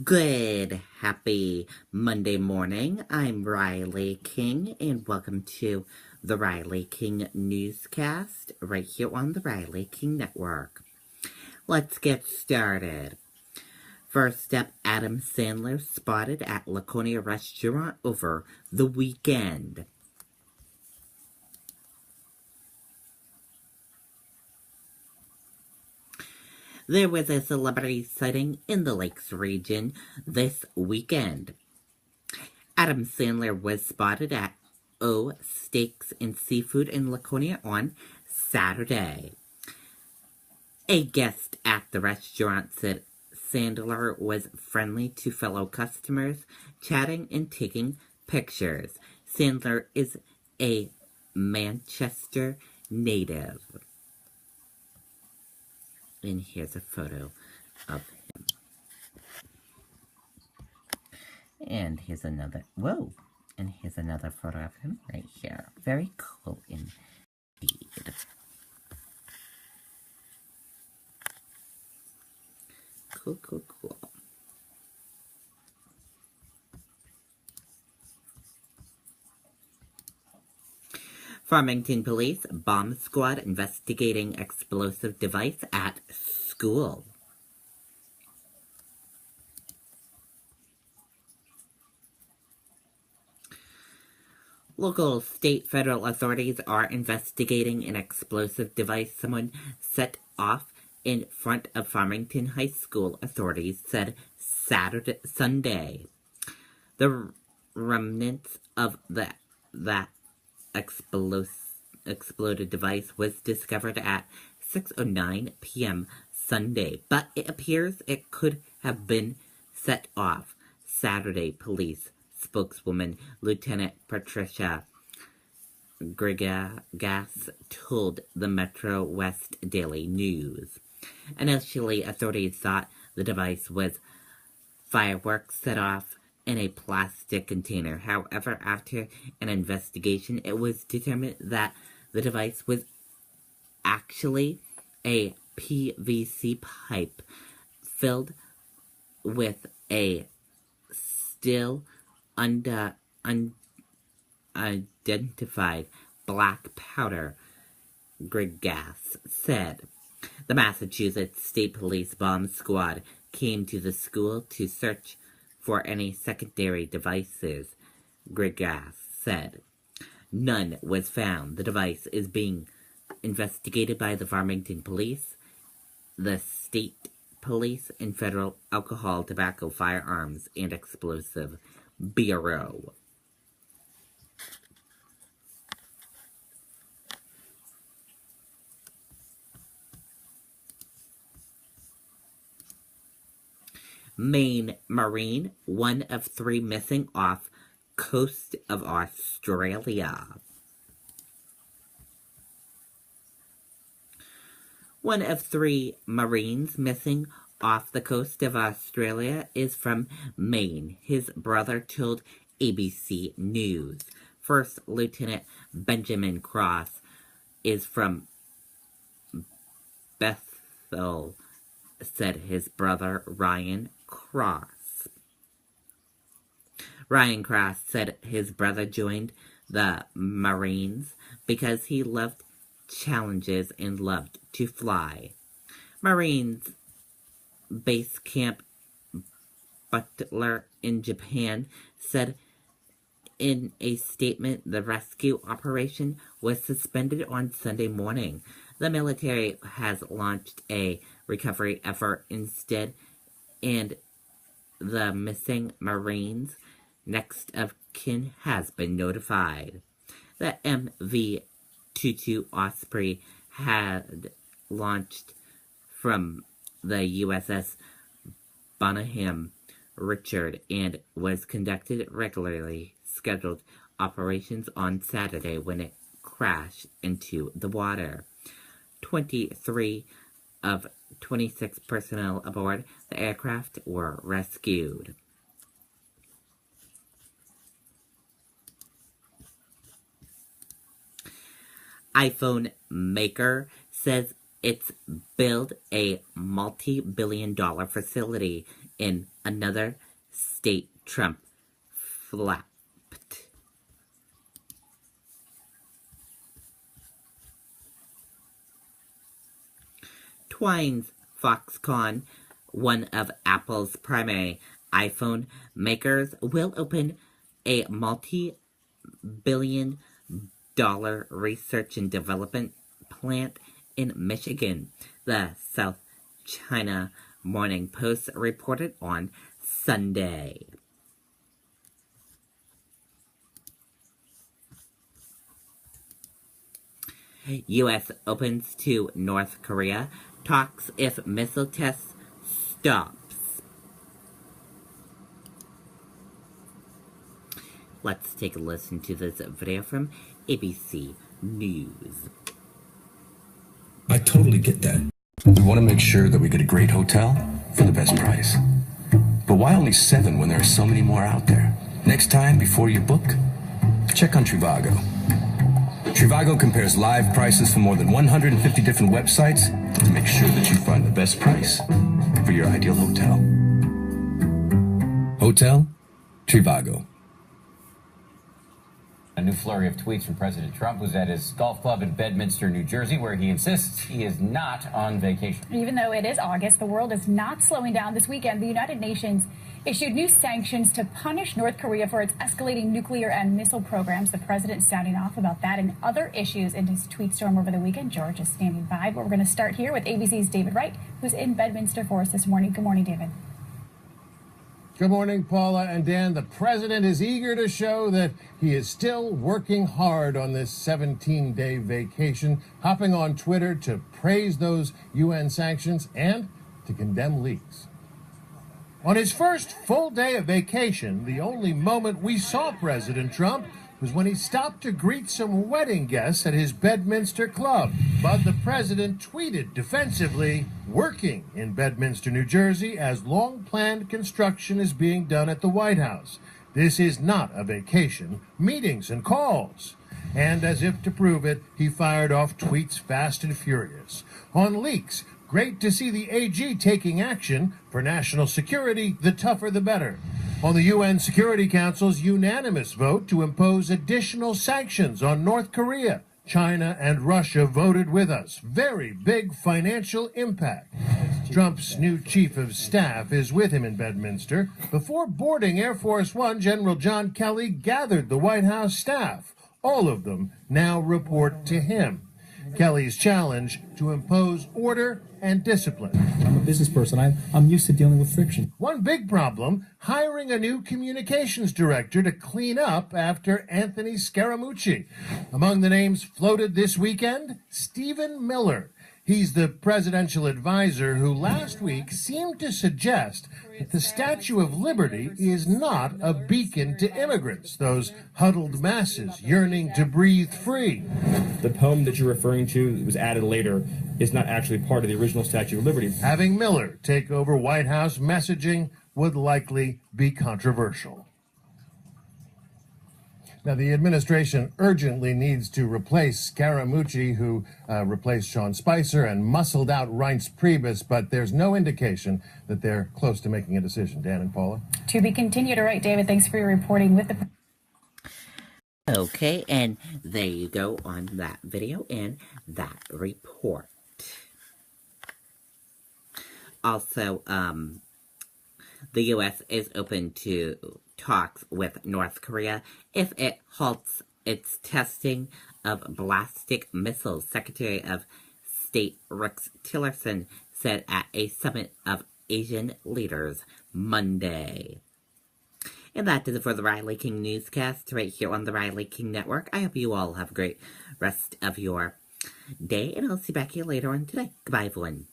Good, happy Monday morning. I'm Riley King, and welcome to the Riley King Newscast right here on the Riley King Network. Let's get started. First up, Adam Sandler spotted at Laconia restaurant over the weekend. There was a celebrity sighting in the Lakes region this weekend. Adam Sandler was spotted at O Steaks and Seafood in Laconia on Saturday. A guest at the restaurant said Sandler was friendly to fellow customers, chatting and taking pictures. Sandler is a Manchester native. And here's a photo of him. And here's another, whoa! And here's another photo of him right here. Very cool indeed. Cool. Farmington Police bomb squad investigating explosive device at school. Local, state, federal authorities are investigating an explosive device someone set off in front of Farmington High School, authorities said Sunday. The remnants of that exploded device was discovered at 6:09 p.m. Sunday, but it appears it could have been set off Saturday. Police spokeswoman Lieutenant Patricia Grigas told the Metro West Daily News. Initially, authorities thought the device was fireworks set off in a plastic container. However, after an investigation, it was determined that the device was actually a PVC pipe filled with a still unidentified black powder, Grigas said. The Massachusetts State Police bomb squad came to the school to search for any secondary devices, Grigas said. None was found. The device is being investigated by the Farmington Police, the State Police, and Federal Alcohol, Tobacco, Firearms, and Explosive Bureau. Maine Marine, one of three missing off coast of Australia. One of three Marines missing off the coast of Australia is from Maine, his brother told ABC News. First Lieutenant Benjamin Cross is from Bethel, said his brother Ryan Cross. Ryan Cross said his brother joined the Marines because he loved challenges and loved to fly. Marines Base Camp Butler in Japan said in a statement the rescue operation was suspended on Sunday morning. The military has launched a recovery effort instead, and the missing Marines' next of kin has been notified. The MV-22 Osprey had launched from the USS Bonhomme Richard and was conducted regularly scheduled operations on Saturday when it crashed into the water. 23 of 26 personnel aboard the aircraft were rescued. iPhone maker says It's build a multi-billion-dollar facility in another state, Trump flapped. Twine's Foxconn, one of Apple's primary iPhone makers, will open a multi-billion-dollar research and development plant in Michigan, the South China Morning Post reported on Sunday. U.S. opens to North Korea, talks if missile test stops. Let's take a listen to this video from ABC News. I totally get that. We want to make sure that we get a great hotel for the best price. But why only 7 when there are so many more out there? Next time, before you book, check on Trivago. Trivago compares live prices from more than 150 different websites to make sure that you find the best price for your ideal hotel. Hotel Trivago. A new flurry of tweets from President Trump was at his golf club in Bedminster, New Jersey, where he insists he is not on vacation. Even though it is August, the world is not slowing down. This weekend, the United Nations issued new sanctions to punish North Korea for its escalating nuclear and missile programs. The president sounding off about that and other issues in his tweet storm over the weekend. George is standing by, but we're going to start here with ABC's David Wright, who's in Bedminster for us this morning. Good morning, David. Good morning, Paula and Dan. The president is eager to show that he is still working hard on this 17-day vacation, hopping on Twitter to praise those UN sanctions and to condemn leaks. On his first full day of vacation, the only moment we saw President Trump was when he stopped to greet some wedding guests at his Bedminster club. But the president tweeted defensively, working in Bedminster, New Jersey, as long-planned construction is being done at the White House. This is not a vacation, meetings and calls. And as if to prove it, he fired off tweets fast and furious. On leaks, great to see the AG taking action. For national security, the tougher the better. On the UN Security Council's unanimous vote to impose additional sanctions on North Korea, China and Russia voted with us. Very big financial impact. Trump's new chief of staff is with him in Bedminster. Before boarding Air Force One, General John Kelly gathered the White House staff. All of them now report to him. Kelly's challenge to impose order and discipline. I'm a business person. I'm used to dealing with friction. One big problem, hiring a new communications director to clean up after Anthony Scaramucci. Among the names floated this weekend, Stephen Miller. He's the presidential advisor who last week seemed to suggest that the Statue of Liberty is not a beacon to immigrants, those huddled masses yearning to breathe free. The poem that you're referring to that was added later is not actually part of the original Statue of Liberty. Having Miller take over White House messaging would likely be controversial. Now, the administration urgently needs to replace Scaramucci, who replaced Sean Spicer and muscled out Reince Priebus, but there's no indication that they're close to making a decision. Dan and Paula? To be continued. All right, David, thanks for your reporting with the... Okay, and there you go on that video and that report. Also, the U.S. is open to talks with North Korea if it halts its testing of ballistic missiles, Secretary of State Rex Tillerson said at a summit of Asian leaders Monday. And that is it for the Riley King Newscast right here on the Riley King Network. I hope you all have a great rest of your day, and I'll see you back here later on today. Goodbye, everyone.